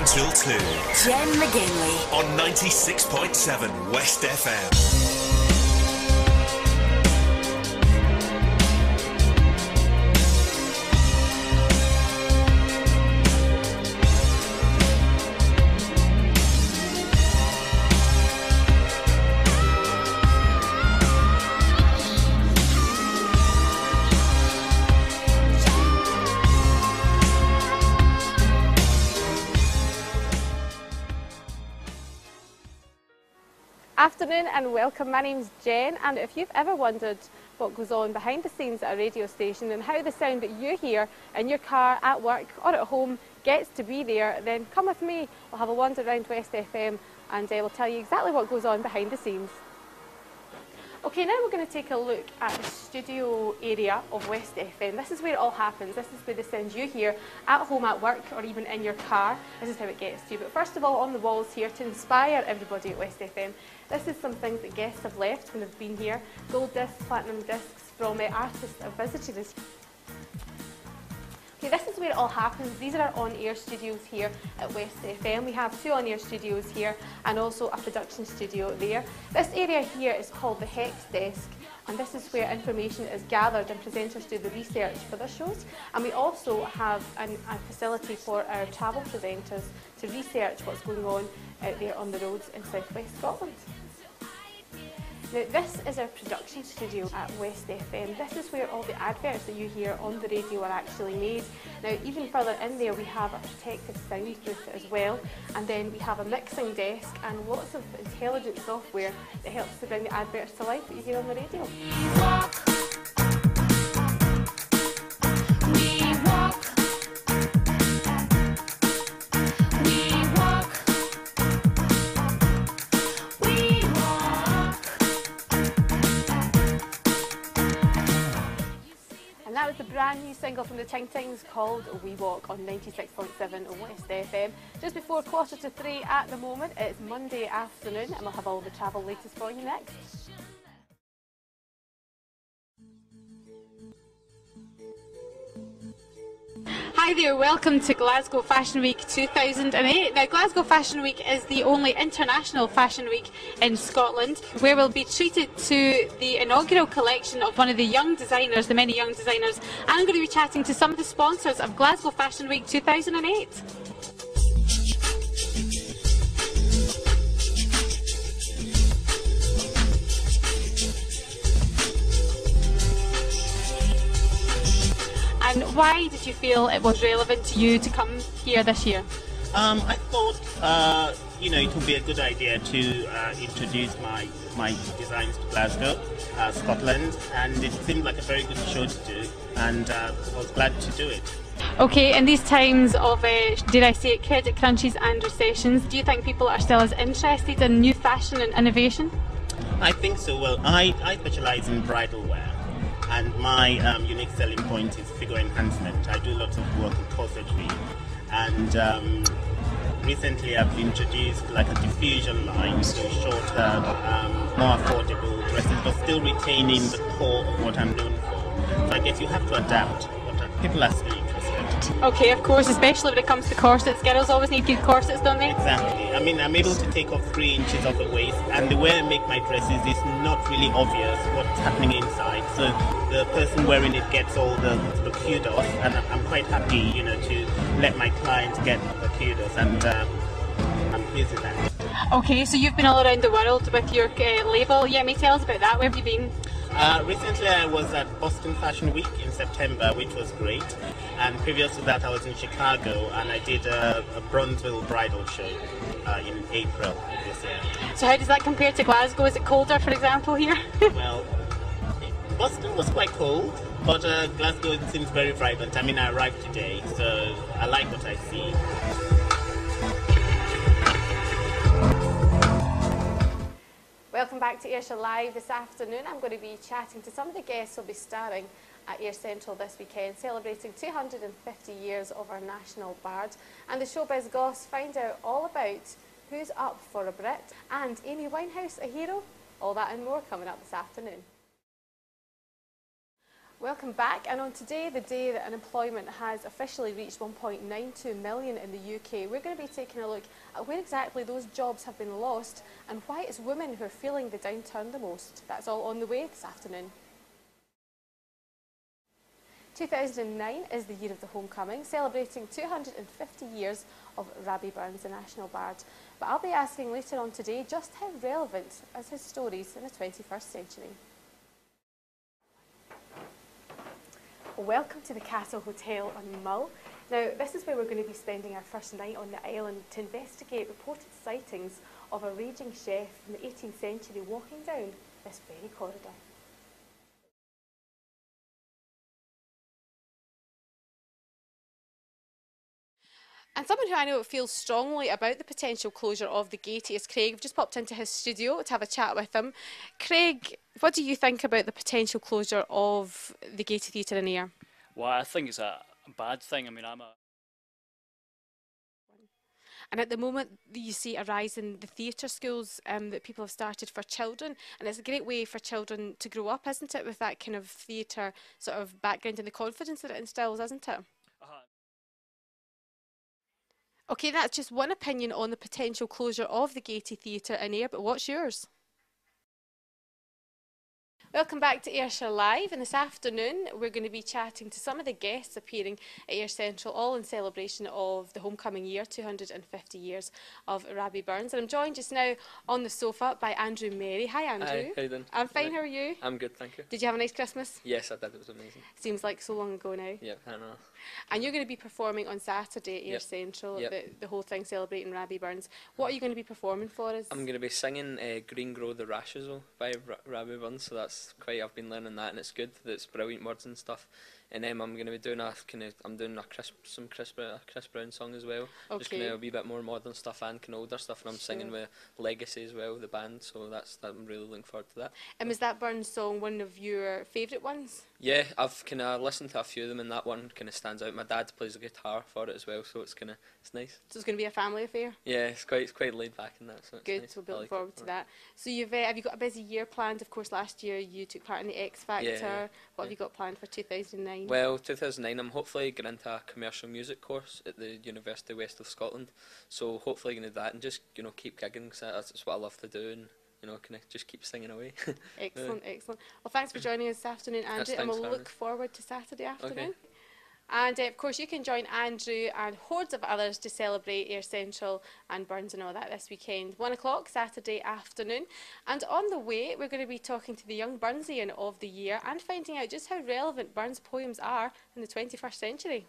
till 2. Jen McGinlay On 96.7 West FM. Afternoon and welcome. My name's Jen, and if you've ever wondered what goes on behind the scenes at a radio station and how the sound that you hear in your car, at work or at home gets to be there, then come with me. We'll have a wander around West FM and we'll tell you exactly what goes on behind the scenes. Okay, now we're going to take a look at the studio area of West FM. This is where it all happens. This is where the sounds you hear at home, at work, or even in your car. This is how it gets to you. But first of all, on the walls here, to inspire everybody at West FM, this is some things that guests have left when they've been here. Gold discs, platinum discs from artists that have visited us. Okay, this is where it all happens. These are our on-air studios here at West FM. We have 2 on-air studios here and also a production studio there. This area here is called the Hex Desk, and this is where information is gathered and presenters do the research for their shows. And we also have a facility for our travel presenters to research what's going on out there on the roads in South West Scotland. Now, this is our production studio at West FM. This is where all the adverts that you hear on the radio are actually made. Now, even further in there, we have a protected sound booth as well, and then we have a mixing desk and lots of intelligent software that helps to bring the adverts to life that you hear on the radio. That was the brand new single from the Ting Tings called We Walk on 96.7 West FM. Just before 2:45 at the moment. It's Monday afternoon and we'll have all the travel latest for you next. Hi there, welcome to Glasgow Fashion Week 2008. Now, Glasgow Fashion Week is the only international fashion week in Scotland, where we'll be treated to the inaugural collection of one of the young designers, the many young designers, and I'm going to be chatting to some of the sponsors of Glasgow Fashion Week 2008. And why did you feel it was relevant to you to come here this year? I thought, it would be a good idea to introduce my designs to Glasgow, Scotland, and it seemed like a very good show to do, and I was glad to do it. Okay, in these times of, dare I say it, credit crunches and recessions, do you think people are still as interested in new fashion and innovation? I think so. Well, I specialise in bridal wear. And my unique selling point is figure enhancement. I do lots of work in corsetry, and recently I've introduced like a diffusion line, so shorter, more affordable dresses, but still retaining the core of what I'm known for. So I guess you have to adapt what people are still interested. Okay, of course, especially when it comes to corsets. Girls always need good corsets, don't they? Exactly. I mean, I'm able to take off 3 inches of the waist, and the way I make my dresses is not really obvious what's happening inside. So the person wearing it gets all the kudos, and I'm quite happy, to let my clients get the kudos, and I'm pleased with that. Okay, so you've been all around the world with your label. Yeah, tell us about that. Where have you been? Recently I was at Boston Fashion Week in September, which was great, and previous to that I was in Chicago and I did a Bronzeville bridal show in April of this year. So how does that compare to Glasgow? Is it colder, for example, here? Well, Boston was quite cold, but Glasgow seems very vibrant. I mean, I arrived today, so I like what I see. Welcome back to Ayrshire Live this afternoon. I'm going to be chatting to some of the guests who will be starring at Ayr Central this weekend, celebrating 250 years of our national bard. And the Showbiz Goss find out all about who's up for a Brit and Amy Winehouse a hero. All that and more coming up this afternoon. Welcome back, and on today, the day that unemployment has officially reached 1.92 million in the UK, we're going to be taking a look at where exactly those jobs have been lost and why it's women who are feeling the downturn the most. That's all on the way this afternoon. 2009 is the year of the homecoming, celebrating 250 years of Rabbie Burns, the national bard. But I'll be asking later on today just how relevant are his stories in the 21st century. Welcome to the Castle Hotel on Mull. Now, this is where we're going to be spending our first night on the island to investigate reported sightings of a raging chef from the 18th century walking down this very corridor. And someone who I know feels strongly about the potential closure of the gate is Craig. We've just popped into his studio to have a chat with him. Craig, what do you think about the potential closure of the Gaiety Theatre in Ayr? Well, I think it's a bad thing. I mean, And at the moment, you see a rise in the theatre schools that people have started for children. And it's a great way for children to grow up, isn't it, with that kind of theatre sort of background and the confidence that it instills, isn't it? Okay, that's just one opinion on the potential closure of the Gaiety Theatre in Ayr, but what's yours? Welcome back to Ayrshire Live, and this afternoon we're going to be chatting to some of the guests appearing at Ayr Central, all in celebration of the homecoming year, 250 years of Rabbie Burns. And I'm joined just now on the sofa by Andrew Merry. Hi Andrew. Hi, how you doing? I'm fine, how are you? I'm good, thank you. Did you have a nice Christmas? Yes, I did, it was amazing. Seems like so long ago now. Yep, I know. And you're going to be performing on Saturday at Ayr Central, the whole thing celebrating Rabbie Burns. What are you going to be performing for us? I'm going to be singing Green Grow the Rashes by Rabbie Burns, so I've been learning that and it's good, it's brilliant words and stuff. And then I'm going to be doing some Chris Brown song as well. Okay. Just kind of a wee bit more modern stuff and kind of older stuff, and I'm singing with Legacy as well, the band, so I'm really looking forward to that. And was that Burns song one of your favourite ones? Yeah, I've kind of listened to a few of them and that one kind of stands out. My dad plays the guitar for it as well, so it's nice. So it's going to be a family affair? Yeah, it's quite laid back in that, so it's good, nice. so we'll look forward to that. So have you got a busy year planned? Of course, last year you took part in the X Factor. Yeah. What have you got planned for 2009? Well, 2009 I'm hopefully getting into a commercial music course at the University West of Scotland, so hopefully going to do that and just keep gigging, because that's what I love to do, and kind of just keep singing away. Excellent, excellent. Well, thanks for joining us this afternoon, Andrew, and we'll look forward to Saturday afternoon. Okay. And of course you can join Andrew and hordes of others to celebrate Ayr Central and Burns and all that this weekend. 1 o'clock Saturday afternoon. And on the way we're going to be talking to the young Burnsian of the year and finding out just how relevant Burns' poems are in the 21st century.